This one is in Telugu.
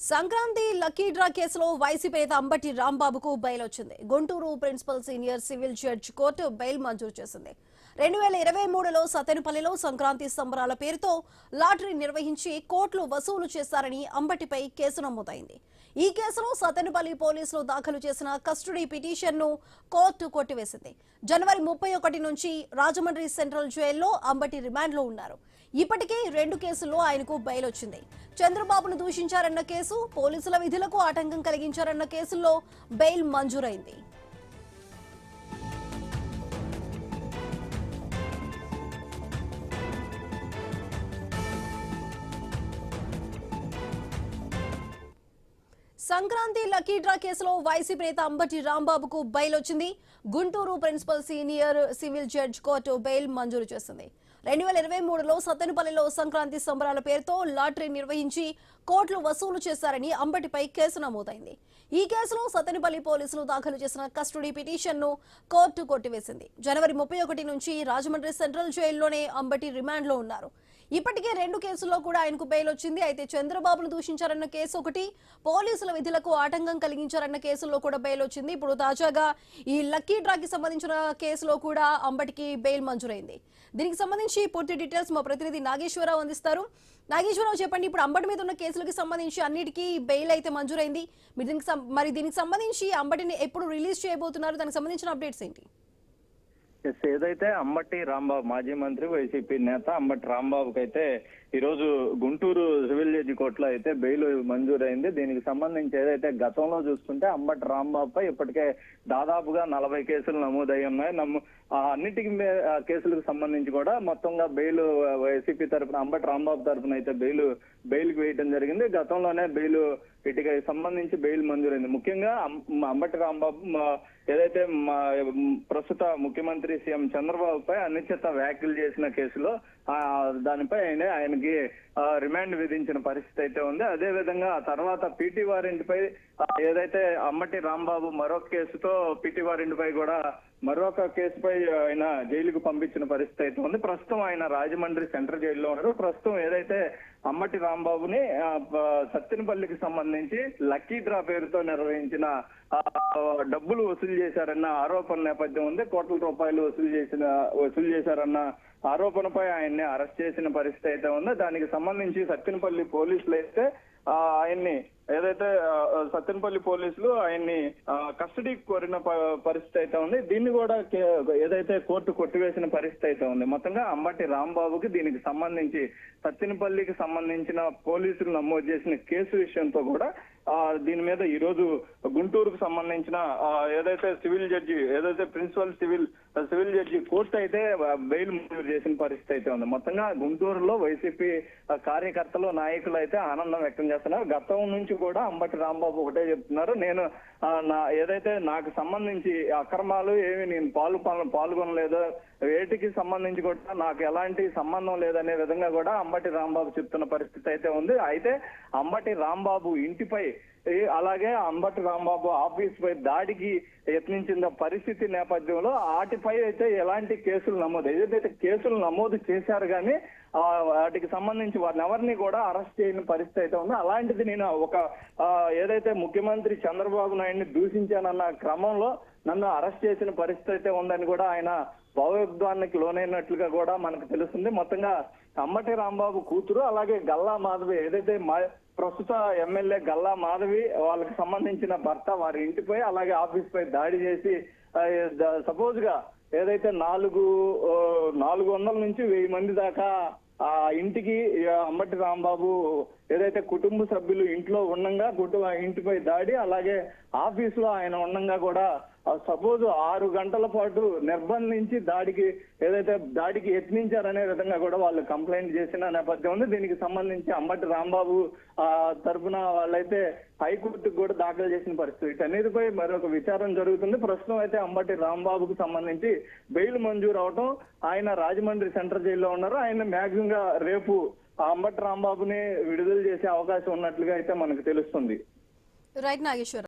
సంక్రాంతి లక్కీ డ్రా కేసులో వైసీపీ నేత అంబటి రాంబాబుకు బెయిల్ వచ్చింది. Guntur principal senior civil judge court bail మంజూరు చేసింది. 2023లో సతెనపల్లిలో సంక్రాంతి సంబరాల పేరుతో లాటరీ నిర్వహించి కోట్లు వసూలు చేశారని అంబటిపై కేసు నమోదైంది. ఈ కేసులో సతెనపల్లి పోలీసులు దాఖలు చేసిన కస్టడీ పిటిషన్ను కోర్టు కొట్టివేసింది. జనవరి 31 నుంచి రాజమండ్రి సెంట్రల్ జైల్లో అంబటి రిమాండ్లో ఉన్నారు. ఇప్పటికే 2 కేసుల్లో ఆయనకు బెయిల్ వచ్చింది. చంద్రబాబును దూషించారన్న కేసు, పోలీసుల విధులకు ఆటంకం కలిగించారన్న కేసుల్లో బెయిల్ మంజూరైంది. సంక్రాంతి లక్కీ డ్రా కేసులో వైసీపీ నేత అంబటి రాంబాబుకు బెయిల్ వచ్చింది. Guntur principal senior civil judge court bail మంజూరు చేసింది. 2023లో సత్తెనపల్లిలో సంక్రాంతి సంబరాల పేరుతో లాటరీ నిర్వహించి కోట్లు వసూలు చేశారని అంబటిపై కేసు నమోదైంది. ఈ కేసులో సత్తెనపల్లి పోలీసులు దాఖలు చేసిన కస్టడీ పిటిషన్ను కోర్టు కొట్టివేసింది. జనవరి 31 నుంచి రాజమండ్రి సెంట్రల్ జైల్లోనే అంబటి రిమాండ్లో ఉన్నారు. ఇప్పటికే 2 కేసుల్లో కూడా ఆయనకు బెయిల్ వచ్చింది. అయితే చంద్రబాబును దూషించారన్న కేసు ఒకటి, పోలీసుల విధులకు ఆటంకం కలిగించారన్న కేసుల్లో కూడా బెయిల్ వచ్చింది. ఇప్పుడు తాజాగా ఈ లక్కీ డ్రాకి సంబంధించిన కేసులో కూడా అంబటికి బెయిల్ మంజూరైంది. దీనికి సంబంధించి పూర్తి డీటెయిల్స్ మా ప్రతినిధి నాగేశ్వరరావు అందిస్తారు. నాగేశ్వరరావు, చెప్పండి, ఇప్పుడు అంబటి మీద ఉన్న కేసులకు సంబంధించి అన్నిటికీ బెయిల్ అయితే మంజూరైంది. దీనికి సంబంధించి అంబటిని ఎప్పుడు రిలీజ్ చేయబోతున్నారు? దానికి సంబంధించిన అప్డేట్స్ ఏంటి? ఏదైతే అంబటి రాంబాబు మాజీ మంత్రి వైసీపీ నేత అంబటి రాంబాబుకి అయితే ఈ రోజు గుంటూరు సివిల్ జడ్జి కోర్టులో అయితే బెయిల్ మంజూరైంది. దీనికి సంబంధించి ఏదైతే గతంలో చూసుకుంటే అంబటి రాంబాబుపై ఇప్పటికే దాదాపుగా 40 కేసులు నమోదయ్యి ఉన్నాయి. అన్నిటికీ కేసులకు సంబంధించి కూడా మొత్తంగా బెయిల్ వైసీపీ తరఫున అంబటి రాంబాబు తరఫున అయితే బెయిల్కి వేయడం జరిగింది. గతంలోనే వీటికి సంబంధించి బెయిల్ మంజూరైంది. ముఖ్యంగా అంబటి రాంబాబు ఏదైతే ప్రస్తుత ముఖ్యమంత్రి సీఎం చంద్రబాబుపై అనిశ్చిత వ్యాఖ్యలు చేసిన కేసులో దానిపై ఆయనకి రిమాండ్ విధించిన పరిస్థితి అయితే ఉంది. అదే విధంగా ఆ తర్వాత పీటీ వారింటిపై ఏదైతే అంబటి రాంబాబు మరొక కేసుతో పీటీ వారింటిపై కూడా మరొక కేసుపై ఆయన జైలుకు పంపించిన పరిస్థితి అయితే ఉంది. ప్రస్తుతం ఆయన రాజమండ్రి సెంట్రల్ జైల్లో ఉన్నారు. ప్రస్తుతం ఏదైతే అంబటి రాంబాబుని సత్తెనపల్లికి సంబంధించి లక్కీ డ్రా పేరుతో నిర్వహించిన డబ్బులు వసూలు చేశారన్న ఆరోపణ నేపథ్యం ఉంది. కోట్ల రూపాయలు వసూలు చేశారన్న ఆరోపణపై ఆయన్ని అరెస్ట్ చేసిన పరిస్థితి అయితే ఉంది. దానికి సంబంధించి సత్తెనపల్లి పోలీసులు అయితే ఆయన్ని ఏదైతే సత్తెనపల్లి పోలీసులు ఆయన్ని కస్టడీకి కోరిన పరిస్థితి అయితే ఉంది. దీన్ని కూడా ఏదైతే కోర్టు కొట్టివేసిన పరిస్థితి అయితే ఉంది. మొత్తంగా అంబటి రాంబాబుకి దీనికి సంబంధించి సత్తెనపల్లికి సంబంధించిన పోలీసులు నమోదు చేసిన కేసు విషయంతో కూడా దీని మీద ఈ రోజు గుంటూరుకు సంబంధించిన ఏదైతే సివిల్ జడ్జి ఏదైతే ప్రిన్సిపల్ సివిల్ జడ్జి కోర్టు అయితే బెయిల్ మంజూరు చేసిన పరిస్థితి అయితే ఉంది. మొత్తంగా గుంటూరులో వైసీపీ కార్యకర్తలు నాయకులు అయితే ఆనందం వ్యక్తం చేస్తున్నారు. గతం నుంచి కూడా అంబటి రాంబాబు ఒకటే చెప్తున్నారు, నేను ఏదైతే నాకు సంబంధించి అక్రమాలు ఏమి నేను పాల్గొనలేదు, వేటికి సంబంధించి కూడా నాకు ఎలాంటి సంబంధం లేదనే విధంగా కూడా అంబటి రాంబాబు చెప్తున్న పరిస్థితి అయితే ఉంది. అయితే అంబటి రాంబాబు ఇంటిపై అలాగే అంబటి రాంబాబు ఆఫీస్ పై దాడికి యత్నించిన పరిస్థితి నేపథ్యంలో వాటిపై అయితే ఎలాంటి కేసులు ఏదైతే కేసులు నమోదు చేశారు కానీ వాటికి సంబంధించి వారిని ఎవరిని కూడా అరెస్ట్ చేయని పరిస్థితి అయితే ఉంది. అలాంటిది నేను ఏదైతే ముఖ్యమంత్రి చంద్రబాబు నాయుడిని దూషించానన్న క్రమంలో నన్ను అరెస్ట్ చేసిన పరిస్థితి అయితే ఉందని కూడా ఆయన భావోద్వానికి లోనైనట్లుగా కూడా మనకు తెలుస్తుంది. మొత్తంగా అంబటి రాంబాబు కూతురు అలాగే గల్లా మాధవి ఏదైతే ప్రస్తుత ఎమ్మెల్యే గల్లా మాధవి వాళ్ళకి సంబంధించిన భర్త వారి ఇంటిపై అలాగే ఆఫీస్ పై దాడి చేసి సపోజ్ గా ఏదైతే 400 నుంచి 1000 మంది దాకా ఆ ఇంటికి అంబటి రాంబాబు ఏదైతే కుటుంబ సభ్యులు ఇంట్లో ఉండంగా ఇంటిపై దాడి అలాగే ఆఫీసులో ఆయన ఉండంగా కూడా సపోజ్ 6 గంటల పాటు నిర్బంధించి దాడికి యత్నించారనే విధంగా కూడా వాళ్ళు కంప్లైంట్ చేసిన నేపథ్యం ఉంది. దీనికి సంబంధించి అంబటి రాంబాబు తరఫున వాళ్ళైతే హైకోర్టుకు కూడా దాఖలు చేసిన పరిస్థితి. వీటన్నిటిపై మరొక విచారం జరుగుతుంది. ప్రస్తుతం అయితే అంబటి రాంబాబుకు సంబంధించి బెయిల్ మంజూరు అవటం, ఆయన రాజమండ్రి సెంట్రల్ జైల్లో ఉన్నారు. ఆయన మ్యాక్సిమం గా రేపు అంబటి రాంబాబుని విడుదల చేసే అవకాశం ఉన్నట్లుగా అయితే మనకు తెలుస్తుంది. రైట్ నాగేశ్వర్.